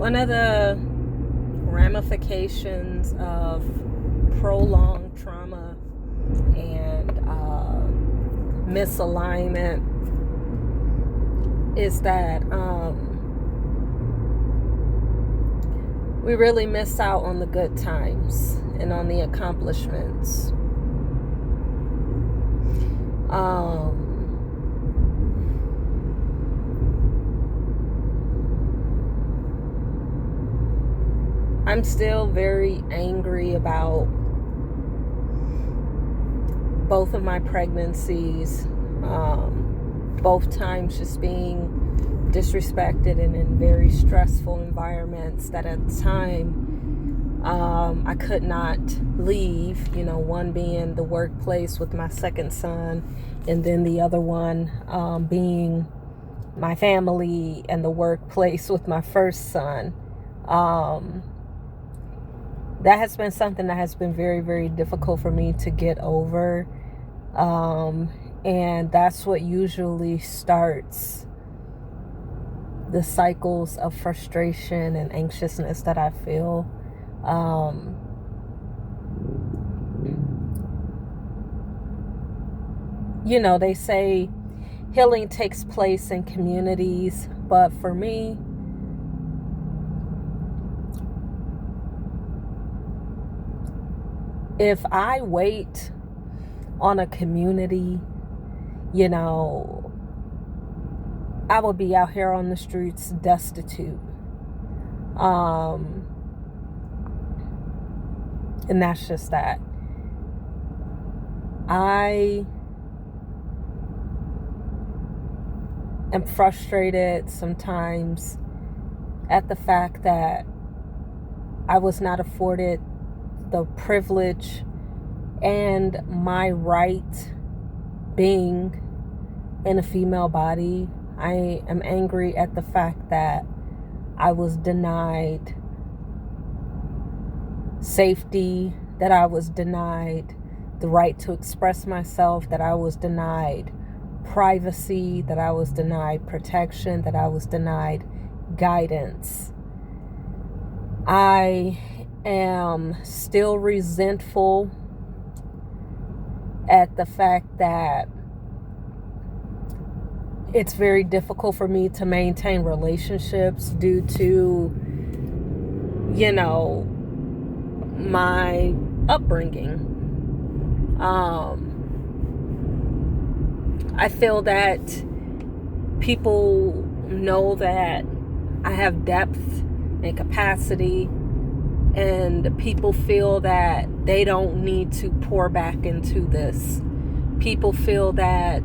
One of the ramifications of prolonged trauma and misalignment is that we really miss out on the good times and on the accomplishments. I'm still very angry about both of my pregnancies, both times just being disrespected and in very stressful environments that at the time I could not leave, one being the workplace with my second son, and then the other one being my family and the workplace with my first son. That has been something that has been very, very difficult for me to get over. And that's what usually starts the cycles of frustration and anxiousness that I feel. They say healing takes place in communities, but for me, if I wait on a community, I will be out here on the streets destitute. And that's just that. I am frustrated sometimes at the fact that I was not afforded the privilege and my right being in a female body. I am angry at the fact that I was denied safety, that I was denied the right to express myself, that I was denied privacy, that I was denied protection, that I was denied guidance. I am still resentful at the fact that it's very difficult for me to maintain relationships due to, my upbringing. I feel that people know that I have depth and capacity, and people feel that they don't need to pour back into this. People feel that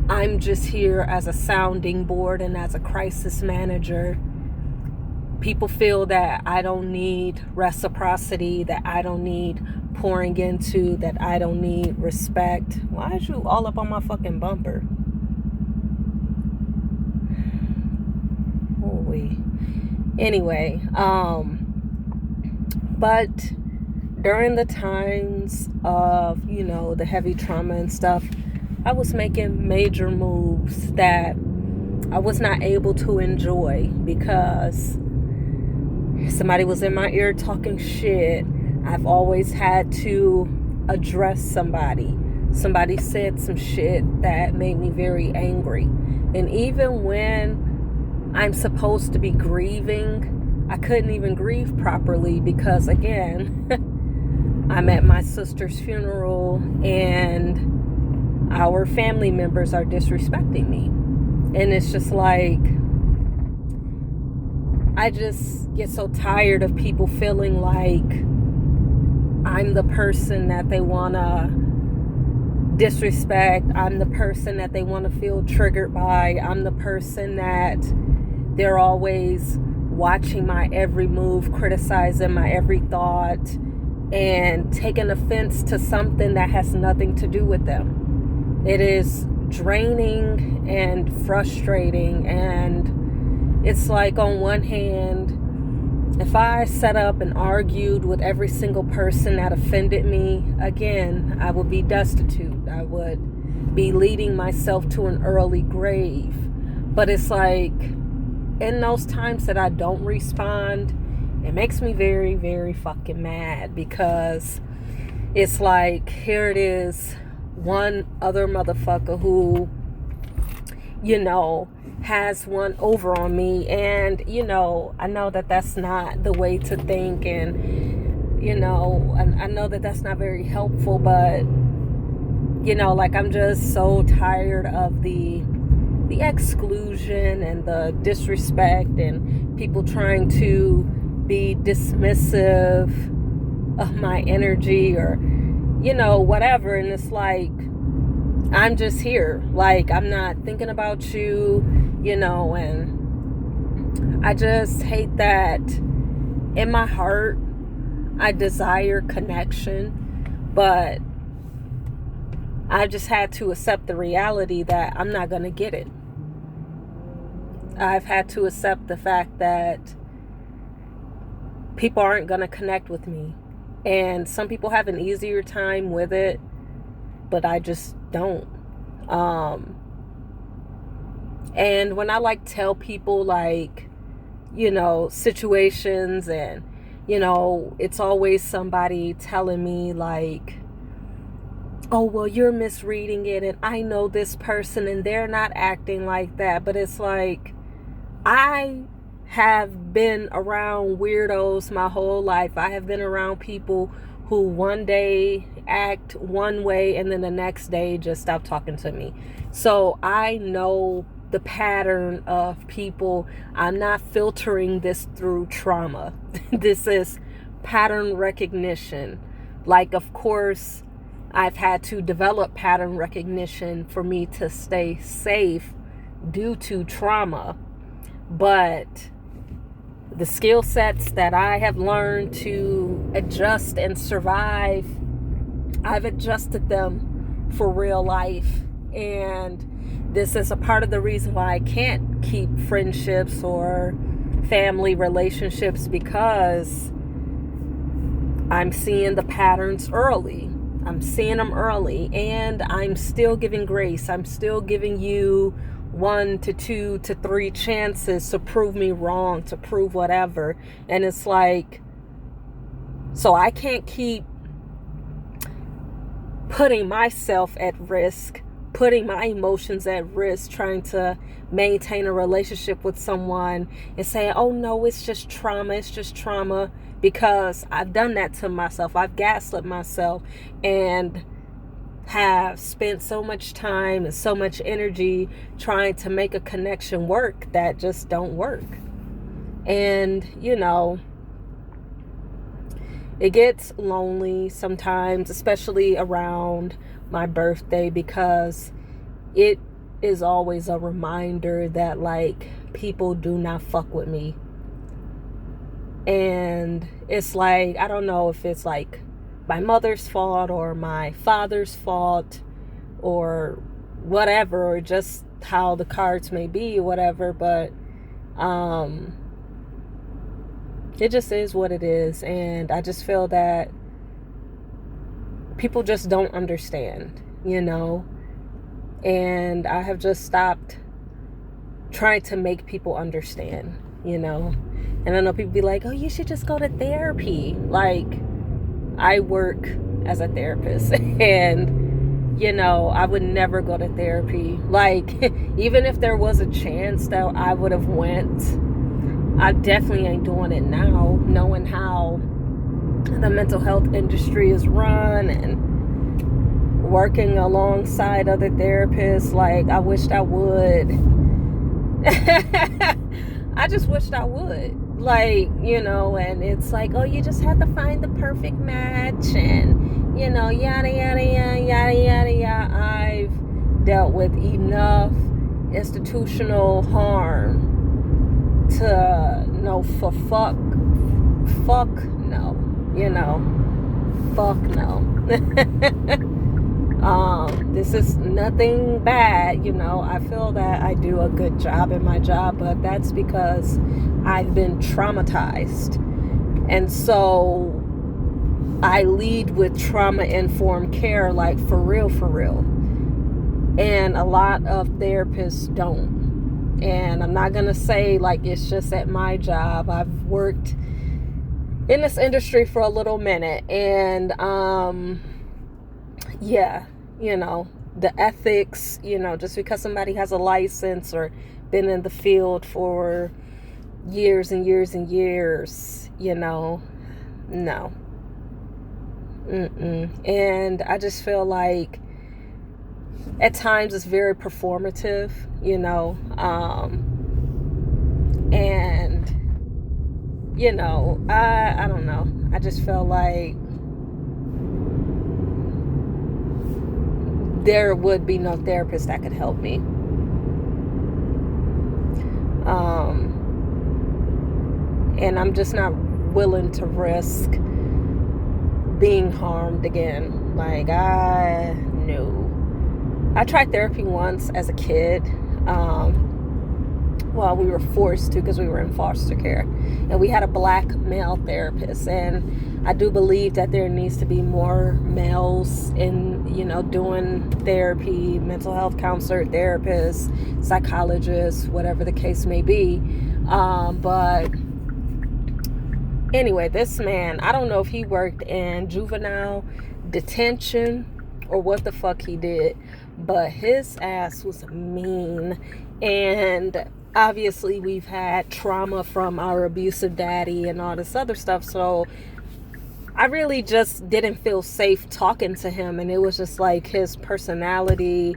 I'm just here as a sounding board and as a crisis manager. People feel that I don't need reciprocity, that I don't need pouring into, that I don't need respect. Why is you all up on my fucking bumper? Holy. Anyway, but during the times of, the heavy trauma and stuff, I was making major moves that I was not able to enjoy because somebody was in my ear talking shit. I've always had to address somebody. Somebody said some shit that made me very angry. And even when I'm supposed to be grieving, I couldn't even grieve properly because, again, I'm at my sister's funeral and our family members are disrespecting me. And it's just like, I just get so tired of people feeling like I'm the person that they want to disrespect. I'm the person that they want to feel triggered by. I'm the person that they're always watching my every move, criticizing my every thought, and taking offense to something that has nothing to do with them. It is draining and frustrating, and it's like, on one hand, if I sat up and argued with every single person that offended me, again, I would be destitute. I would be leading myself to an early grave. But it's like, in those times that I don't respond, it makes me very, very fucking mad, because it's like, here it is, one other motherfucker who, has one over on me. And, I know that that's not the way to think. And, I know that that's not very helpful, but, I'm just so tired of the exclusion and the disrespect and people trying to be dismissive of my energy or, whatever. And it's like, I'm just here. Like, I'm not thinking about you, and I just hate that. In my heart, I desire connection, but I just had to accept the reality that I'm not going to get it. I've had to accept the fact that people aren't going to connect with me. And some people have an easier time with it, but I just don't. And when I tell people situations, and it's always somebody telling me oh, well, you're misreading it, and I know this person and they're not acting like that. But it's like, I have been around weirdos my whole life. I have been around people who one day act one way and then the next day just stop talking to me. So I know the pattern of people. I'm not filtering this through trauma. This is pattern recognition. Of course, I've had to develop pattern recognition for me to stay safe due to trauma. But the skill sets that I have learned to adjust and survive, I've adjusted them for real life. And this is a part of the reason why I can't keep friendships or family relationships, because I'm seeing the patterns early. I'm seeing them early, and I'm still giving grace. I'm still giving you 1 to 2 to 3 chances to prove me wrong, to prove whatever. And it's like, so I can't keep putting myself at risk, putting my emotions at risk, trying to maintain a relationship with someone and saying, oh no, it's just trauma, because I've done that to myself. I've gaslit myself and have spent so much time and so much energy trying to make a connection work that just don't work. And it gets lonely sometimes, especially around my birthday, because it is always a reminder that people do not fuck with me. And it's I don't know if it's my mother's fault or my father's fault or whatever, or just how the cards may be or whatever, but it just is what it is. And I just feel that people just don't understand, and I have just stopped trying to make people understand, and I know people be like, oh, you should just go to therapy. I work as a therapist, and I would never go to therapy. Even if there was a chance that I would have went, I definitely ain't doing it now, knowing how the mental health industry is run and working alongside other therapists. I wished I would. I just wished I would. And it's oh, you just have to find the perfect match, and yada yada yada yada yada yada. I've dealt with enough institutional harm to know for fuck no, fuck no. This is nothing bad, I feel that I do a good job in my job, but that's because I've been traumatized. And so I lead with trauma-informed care, for real. And a lot of therapists don't. And I'm not gonna say like it's just at my job. I've worked in this industry for a little minute, and yeah, the ethics, just because somebody has a license or been in the field for years and years and years, no. And I just feel like at times it's very performative, and I don't know. I just feel like there would be no therapist that could help me. And I'm just not willing to risk being harmed again. Like, no. I tried therapy once as a kid. Well, we were forced to because we were in foster care. And we had a black male therapist. And I do believe that there needs to be more males in, doing therapy, mental health counselor, therapist, psychologist, whatever the case may be. But anyway, this man, I don't know if he worked in juvenile detention or what the fuck he did, but his ass was mean. And obviously we've had trauma from our abusive daddy and all this other stuff, so I really just didn't feel safe talking to him. And it was just like his personality.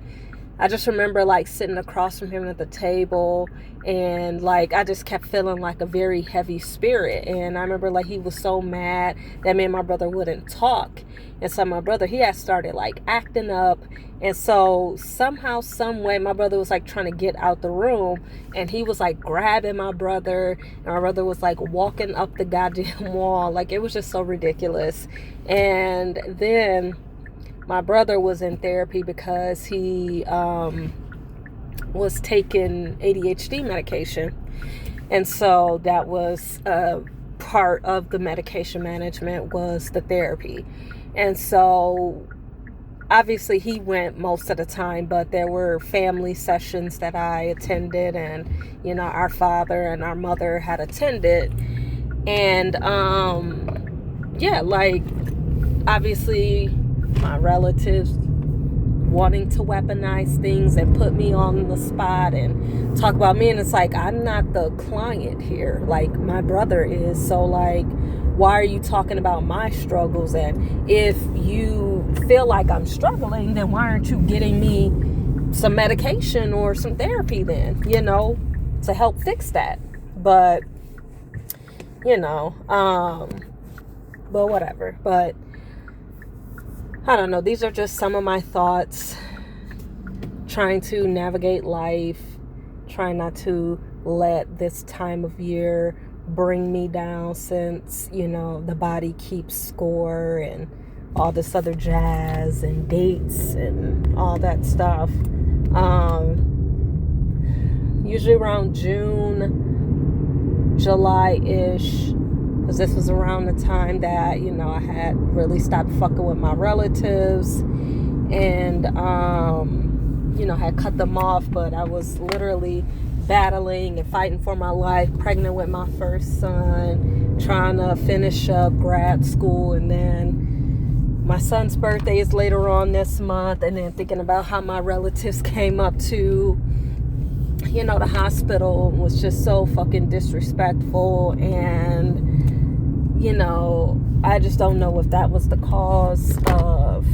I just remember like sitting across from him at the table, and like I just kept feeling like a very heavy spirit. And I remember like he was so mad that me and my brother wouldn't talk. And so my brother, he had started like acting up. And so somehow, some way, my brother was like trying to get out the room, and he was like grabbing my brother, and my brother was like walking up the goddamn wall. Like, it was just so ridiculous. And then my brother was in therapy because he was taking ADHD medication. And so that was part of the medication management was the therapy. And so obviously he went most of the time, but there were family sessions that I attended, and our father and our mother had attended. And yeah, like obviously my relatives wanting to weaponize things and put me on the spot and talk about me, and it's like, I'm not the client here, like my brother is. So like, why are you talking about my struggles? And if you feel like I'm struggling, then why aren't you getting me some medication or some therapy then, to help fix that? But but whatever. But I don't know. These are just some of my thoughts. Trying to navigate life. Trying not to let this time of year bring me down, since, the body keeps score and all this other jazz and dates and all that stuff. Usually around June, July-ish, because this was around the time that, I had really stopped fucking with my relatives, and, had cut them off. But I was literally battling and fighting for my life, pregnant with my first son, trying to finish up grad school, and then my son's birthday is later on this month, and then thinking about how my relatives came up to, the hospital, was just so fucking disrespectful. And I just don't know if that was the cause of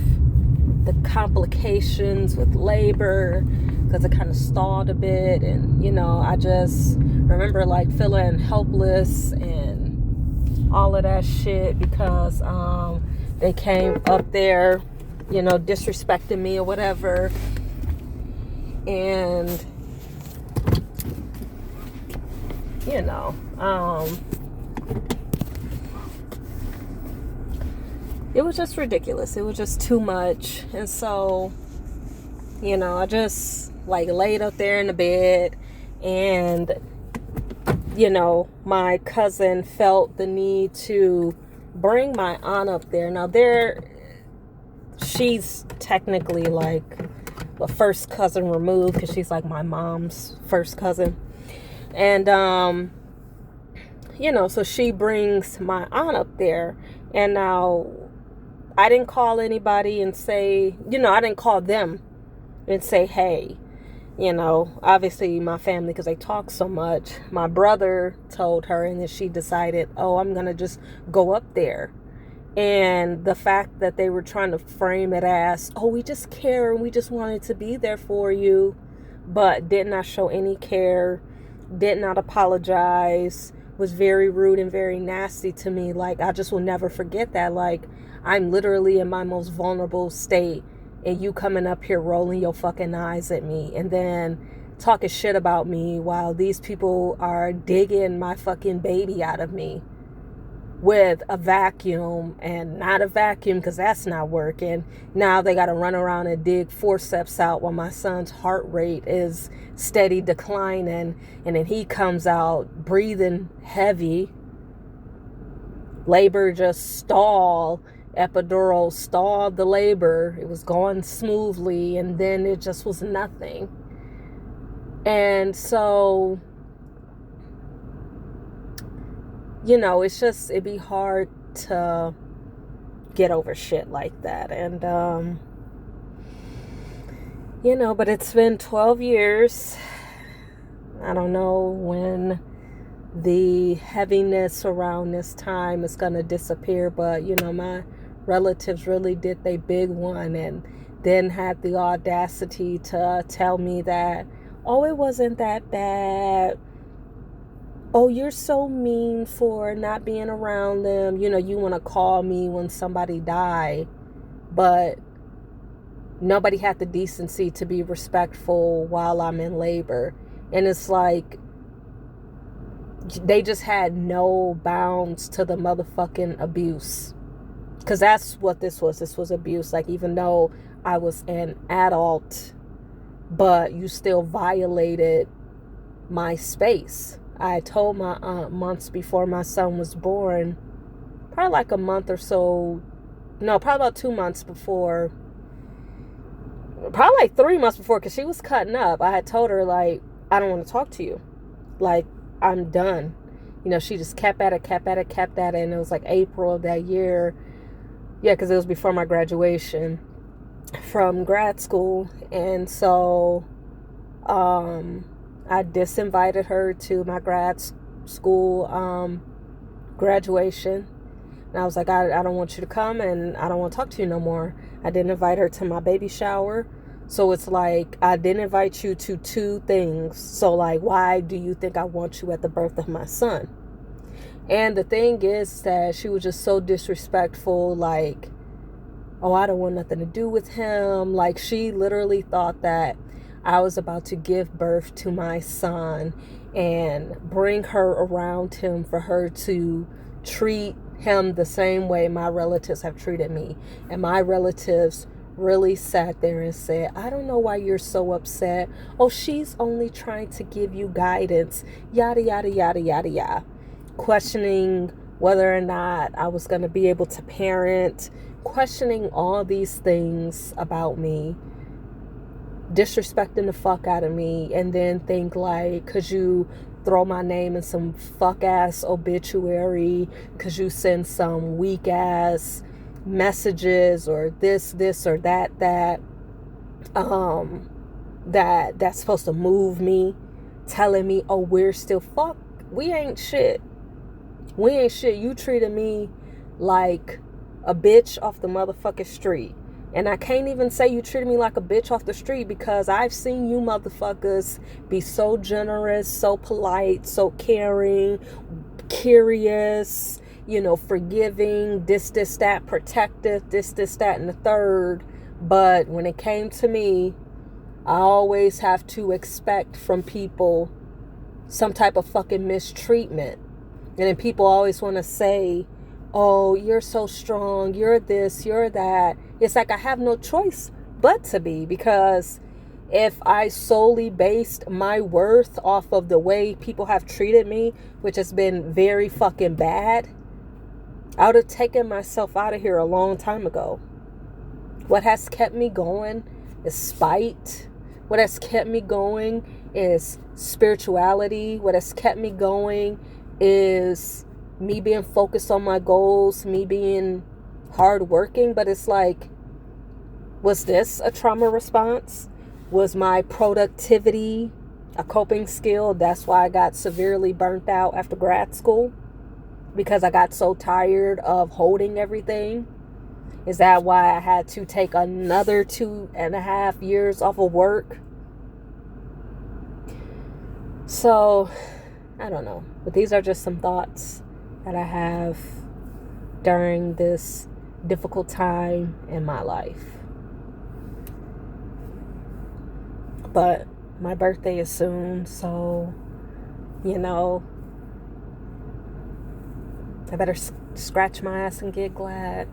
the complications with labor, because it kind of stalled a bit. And I just remember like feeling helpless and all of that shit, because they came up there, disrespecting me or whatever. And it was just ridiculous. It was just too much. And so, I just like laid up there in the bed, and, my cousin felt the need to bring my aunt up there. Now she's technically like a first cousin removed, because she's like my mom's first cousin. And so she brings my aunt up there. And now I didn't call anybody and say, I didn't call them and say, hey, obviously my family, because they talk so much. My brother told her, and then she decided, oh, I'm going to just go up there. And the fact that they were trying to frame it as, oh, we just care and we just wanted to be there for you, but did not show any care, did not apologize, was very rude and very nasty to me. Like, I just will never forget that. Like, I'm literally in my most vulnerable state, and you coming up here rolling your fucking eyes at me and then talking shit about me while these people are digging my fucking baby out of me with a vacuum, and not a vacuum because that's not working. Now they got to run around and dig forceps out while my son's heart rate is steady declining, and then he comes out breathing heavy. Labor just stalled. Epidural stalled the labor. It was going smoothly, and then it just was nothing. And so, it'd be hard to get over shit like that. And, but it's been 12 years. I don't know when the heaviness around this time is going to disappear, but, my relatives really did their big one, and then had the audacity to tell me that, oh, it wasn't that bad. Oh, you're so mean for not being around them. You want to call me when somebody died, but nobody had the decency to be respectful while I'm in labor. And it's like, they just had no bounds to the motherfucking abuse. Because that's what this was. This was abuse. Like, even though I was an adult, but you still violated my space. I told my aunt months before my son was born, probably like a month or so, no, probably about 2 months before, probably like 3 months before, because she was cutting up. I had told her, like, I don't want to talk to you. Like, I'm done. She just kept at it. And it was like April of that year. Yeah, because it was before my graduation from grad school. And so I disinvited her to my grad school graduation. And I was like, I don't want you to come, and I don't want to talk to you no more. I didn't invite her to my baby shower. So it's like, I didn't invite you to 2 things. So, like, why do you think I want you at the birth of my son? And the thing is that she was just so disrespectful. Like, oh, I don't want nothing to do with him. Like, she literally thought that I was about to give birth to my son and bring her around him for her to treat him the same way my relatives have treated me. And my relatives really sat there and said, I don't know why you're so upset. Oh, she's only trying to give you guidance. Yada, yada, yada, yada, yada. Questioning whether or not I was going to be able to parent. Questioning all these things about me. Disrespecting the fuck out of me. And then think like, because you throw my name in some fuck ass obituary, because you send some weak ass messages or this or that that's supposed to move me, telling me, oh, we ain't shit. You treated me like a bitch off the motherfucking street. And I can't even say you treated me like a bitch off the street, because I've seen you motherfuckers be so generous, so polite, so caring, curious, forgiving, this, that, protective, this, that, and the third. But when it came to me, I always have to expect from people some type of fucking mistreatment. And then people always want to say, oh, you're so strong, you're this, you're that. It's like I have no choice but to be, because if I solely based my worth off of the way people have treated me, which has been very fucking bad, I would have taken myself out of here a long time ago. What has kept me going is spite. What has kept me going is spirituality. What has kept me going is me being focused on my goals, me being hardworking. But it's like, was this a trauma response? Was my productivity a coping skill? That's why I got severely burnt out after grad school, because I got so tired of holding everything. Is that why I had to take another 2.5 years off of work? So, I don't know. But these are just some thoughts that I have during this difficult time in my life. But my birthday is soon, so, I better scratch my ass and get glad.